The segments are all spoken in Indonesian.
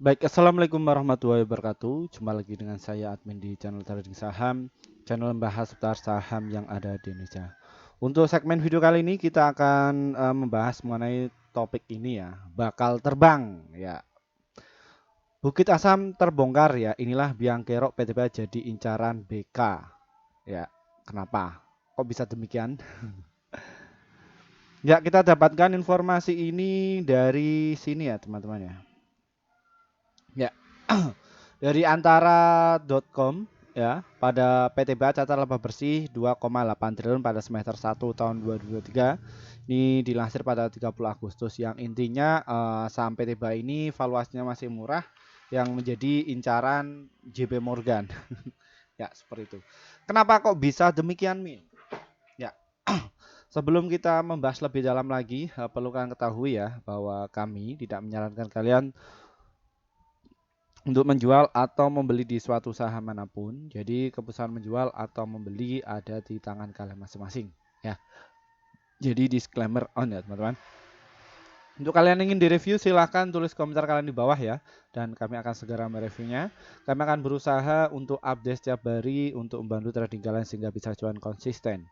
Baik, assalamualaikum warahmatullahi wabarakatuh. Jumpa lagi dengan saya admin di channel trading saham, channel membahas seputar saham yang ada di Indonesia. Untuk segmen video kali ini kita akan membahas mengenai topik ini ya, bakal terbang ya. Bukit Asam terbongkar ya. Inilah biang kerok PTB jadi incaran BK ya. Kenapa? Kok bisa demikian? Ya, kita dapatkan informasi ini dari sini ya, teman-teman ya. Ya. Dari antara.com ya, pada PTBA catat laba bersih 2,8 triliun pada semester 1 tahun 2023. Ini dilansir pada 30 Agustus yang intinya saham PTBA ini valuasinya masih murah yang menjadi incaran JP Morgan. Ya, seperti itu. Kenapa kok bisa demikian, Min? Ya. Sebelum kita membahas lebih dalam lagi, perlu kalian ketahui ya bahwa kami tidak menyarankan kalian untuk menjual atau membeli di suatu saham manapun. Jadi keputusan menjual atau membeli ada di tangan kalian masing-masing ya. Jadi disclaimer on ya teman-teman. Untuk kalian yang ingin direview silahkan tulis komentar kalian di bawah ya, dan kami akan segera mereviewnya. Kami akan berusaha untuk update setiap hari untuk membantu trading kalian sehingga bisa cuan konsisten.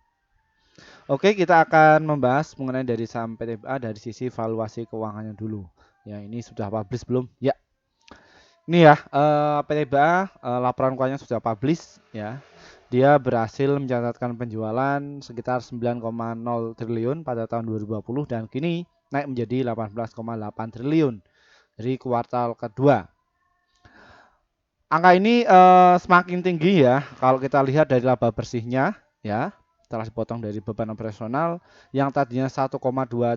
Oke, kita akan membahas mengenai dari saham PTBA dari sisi valuasi keuangannya dulu. Ya, ini sudah publish belum? Ya, ini ya, PTBA laporan keuangannya sudah publish ya. Dia berhasil mencatatkan penjualan sekitar 9,0 triliun pada tahun 2020 dan kini naik menjadi 18,8 triliun dari kuartal kedua. Angka ini semakin tinggi ya kalau kita lihat dari laba bersihnya ya. Setelah dipotong dari beban operasional yang tadinya 1,2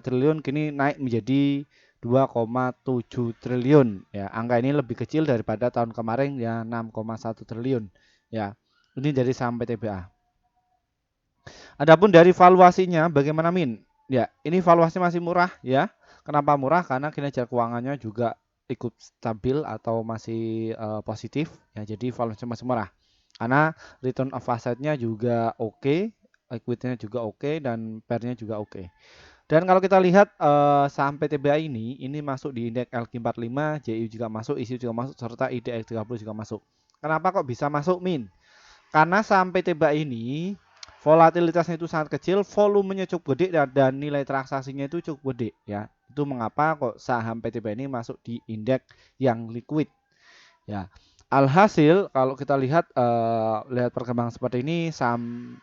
triliun kini naik menjadi 2,7 triliun ya. Angka ini lebih kecil daripada tahun kemarin ya 6,1 triliun ya. Ini dari saham PTBA. Adapun dari valuasinya bagaimana, Min? Ya, ini valuasi masih murah ya. Kenapa murah? Karena kinerja keuangannya juga ikut stabil atau masih positif ya. Jadi valuasi masih murah. Karena return of asset-nya juga oke, equity-nya juga oke, dan PER-nya juga oke. Dan kalau kita lihat saham PTBA ini masuk di indeks LQ45, JI juga masuk, ISI juga masuk, serta IDX 30 juga masuk. Kenapa kok bisa masuk, Min? Karena saham PTBA ini volatilitasnya itu sangat kecil, volumenya cukup gede dan nilai transaksinya itu cukup gede ya. Itu mengapa kok saham PTBA ini masuk di indeks yang liquid ya. Alhasil kalau kita lihat lihat perkembangan seperti ini, saham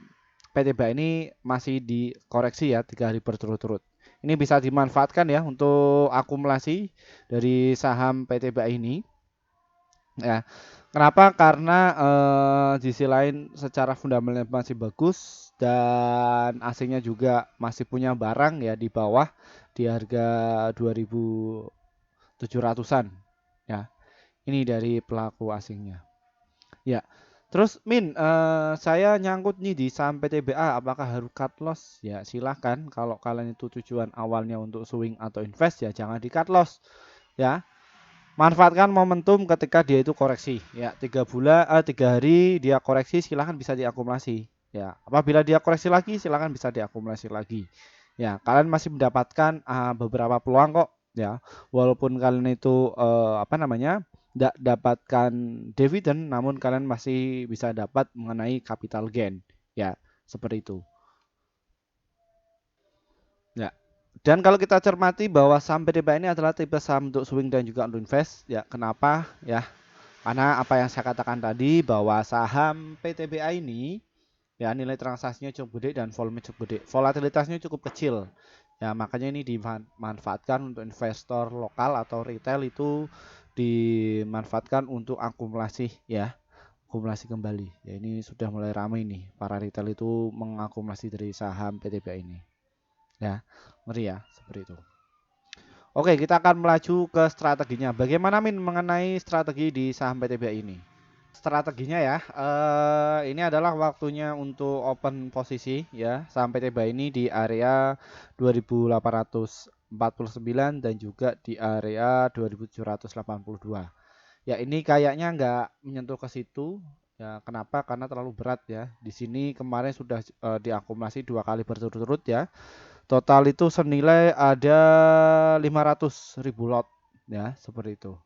PTBA ini masih dikoreksi ya 3 hari berturut-turut. Ini bisa dimanfaatkan ya untuk akumulasi dari saham PTBA ini ya. Kenapa? Karena di sisi lain secara fundamental masih bagus dan asingnya juga masih punya barang ya di bawah di harga 2.700-an ya. Ini dari pelaku asingnya. Ya. Terus Min, saya nyangkut nih di saham PTBA, apakah harus cut loss? Ya silahkan, kalau kalian itu tujuan awalnya untuk swing atau invest ya jangan di cut loss ya. Manfaatkan momentum ketika dia itu koreksi ya, 3 hari dia koreksi silahkan bisa diakumulasi ya. Apabila dia koreksi lagi silahkan bisa diakumulasi lagi ya. Kalian masih mendapatkan beberapa peluang kok ya, walaupun kalian itu tidak dapatkan dividen, namun kalian masih bisa dapat mengenai capital gain ya, seperti itu ya. Dan kalau kita cermati bahwa saham PTBA ini adalah tipe saham untuk swing dan juga untuk invest ya. Kenapa ya? Karena apa yang saya katakan tadi bahwa saham PTBA ini ya nilai transaksinya cukup gede dan volume cukup gede. Volatilitasnya cukup kecil. Ya, makanya ini dimanfaatkan untuk investor lokal atau retail itu dimanfaatkan untuk akumulasi ya, akumulasi kembali. Ya, ini sudah mulai ramai nih para retail itu mengakumulasi dari saham PTBA ini. Ya, ngeri ya, seperti itu. Oke, kita akan melaju ke strateginya. Bagaimana Min mengenai strategi di saham PTBA ini? Strateginya ya, ini adalah waktunya untuk open posisi ya, saham PTBA ini di area 2849 dan juga di area 2782. Ya, ini kayaknya nggak menyentuh ke situ. Ya, kenapa? Karena terlalu berat ya. Di sini kemarin sudah diakumulasi 2 kali berturut-turut ya. Total itu senilai ada 500.000 lot ya, seperti itu.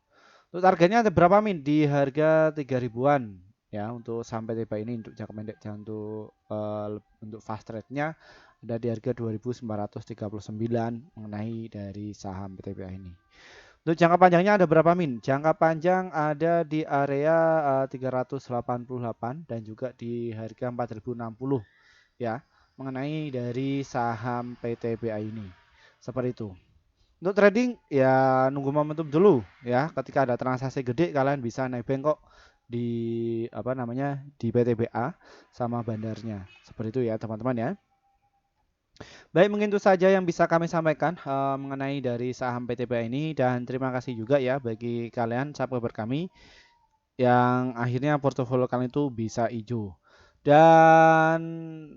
Untuk targetnya ada berapa Min? Di harga 3 ribuan ya untuk sampai TBA ini untuk jangka pendek dan untuk fast trade-nya ada di harga 2.939 mengenai dari saham PTBA ini. Untuk jangka panjangnya ada berapa Min? Jangka panjang ada di area 388 dan juga di harga 4.060 ya mengenai dari saham PTBA ini. Seperti itu. Untuk trading ya nunggu momentum dulu ya. Ketika ada transaksi gede kalian bisa naik bengkok di apa namanya di PTBA sama bandarnya. Seperti itu ya teman-teman ya. Baik, mungkin itu saja yang bisa kami sampaikan mengenai dari saham PTBA ini dan terima kasih juga ya bagi kalian subscriber kami yang akhirnya portofolio kalian itu bisa hijau. Dan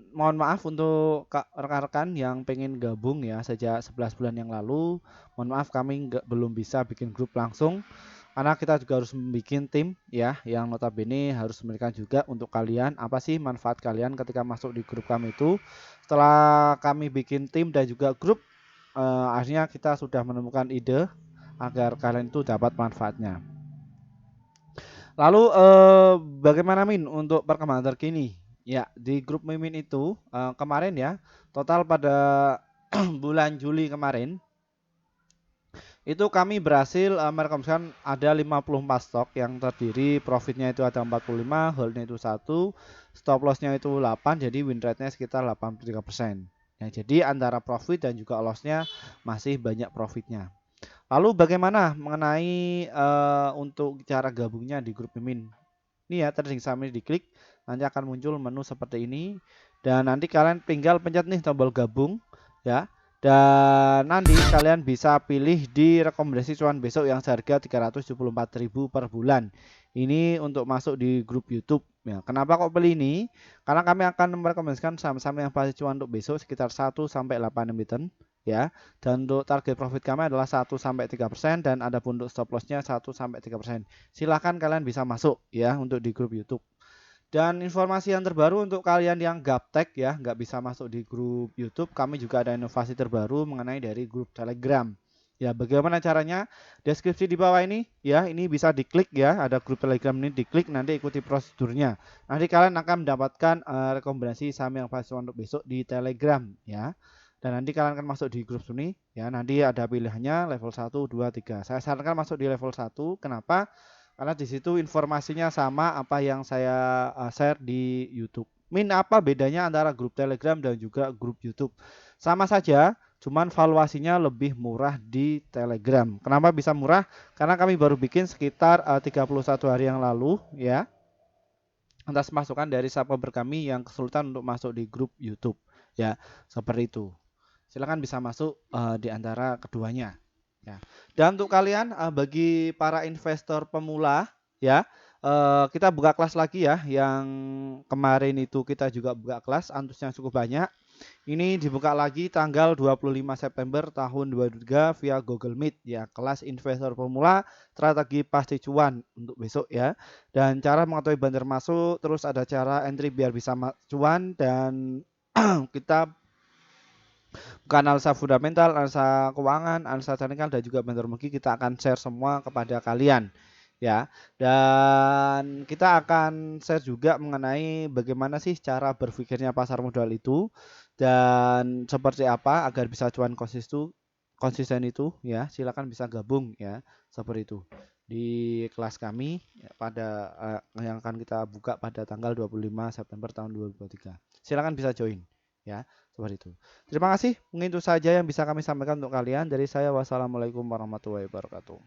mohon maaf untuk rekan-rekan yang pengen gabung ya sejak 11 bulan yang lalu. Mohon maaf kami belum bisa bikin grup langsung karena kita juga harus membuat tim ya yang notabene harus memberikan juga untuk kalian apa sih manfaat kalian ketika masuk di grup kami itu. Setelah kami bikin tim dan juga grup akhirnya kita sudah menemukan ide agar kalian itu dapat manfaatnya. Lalu bagaimana Min untuk perkembangan terkini? Ya, di grup Mimin itu kemarin ya, total pada bulan Juli kemarin itu kami berhasil merekomendasikan ada 54 stok yang terdiri profitnya itu ada 45, holdnya itu 1, stop lossnya itu 8, jadi win rate-nya sekitar 83%. Ya, jadi antara profit dan juga lossnya masih banyak profitnya. Lalu bagaimana mengenai untuk cara gabungnya di grup Mimin? Ini ya trading saham ini diklik, nanti akan muncul menu seperti ini dan nanti kalian tinggal pencet nih tombol gabung ya. Dan nanti kalian bisa pilih di rekomendasi cuan besok yang seharga 374.000 per bulan. Ini untuk masuk di grup YouTube ya. Kenapa kok pilih ini? Karena kami akan merekomendasikan saham-saham yang pasti cuan untuk besok sekitar 1 sampai 8 emiten ya. Dan untuk target profit kami adalah 1 sampai 3% dan ada pun untuk stop lossnya 1 sampai 3%. Silahkan kalian bisa masuk ya untuk di grup YouTube. Dan informasi yang terbaru untuk kalian yang gaptek ya, nggak bisa masuk di grup YouTube, kami juga ada inovasi terbaru mengenai dari grup Telegram. Ya, bagaimana caranya? Deskripsi di bawah ini ya, ini bisa diklik ya, ada grup Telegram ini diklik nanti ikuti prosedurnya. Nanti kalian akan mendapatkan rekomendasi saham yang pasti untuk besok di Telegram ya. Dan nanti kalian akan masuk di grup sini ya, nanti ada pilihannya level 1, 2, 3. Saya sarankan masuk di level 1. Kenapa? Karena di situ informasinya sama apa yang saya share di YouTube. Min, apa bedanya antara grup Telegram dan juga grup YouTube? Sama saja, cuman valuasinya lebih murah di Telegram. Kenapa bisa murah? Karena kami baru bikin sekitar 31 hari yang lalu ya. Atas masukan dari subscriber kami yang kesulitan untuk masuk di grup YouTube ya, seperti itu. Silakan bisa masuk di antara keduanya. Ya. Dan untuk kalian bagi para investor pemula ya, kita buka kelas lagi ya. Yang kemarin itu kita juga buka kelas, antusnya cukup banyak. Ini dibuka lagi tanggal 25 September tahun 2023 via Google Meet ya, kelas investor pemula strategi pasti cuan untuk besok ya. Dan cara mengetahui bandar masuk, terus ada cara entry biar bisa cuan dan kita bukan analisa fundamental, analisa keuangan, analisa teknikal dan juga metodologi kita akan share semua kepada kalian ya. Dan kita akan share juga mengenai bagaimana sih cara berpikirnya pasar modal itu dan seperti apa agar bisa cuan konsisten itu ya. Silakan bisa gabung ya seperti itu di kelas kami ya, pada yang akan kita buka pada tanggal 25 September tahun 2023. Silakan bisa join ya. Seperti itu. Terima kasih. Mungkin itu saja yang bisa kami sampaikan untuk kalian. Dari saya, wassalamualaikum warahmatullahi wabarakatuh.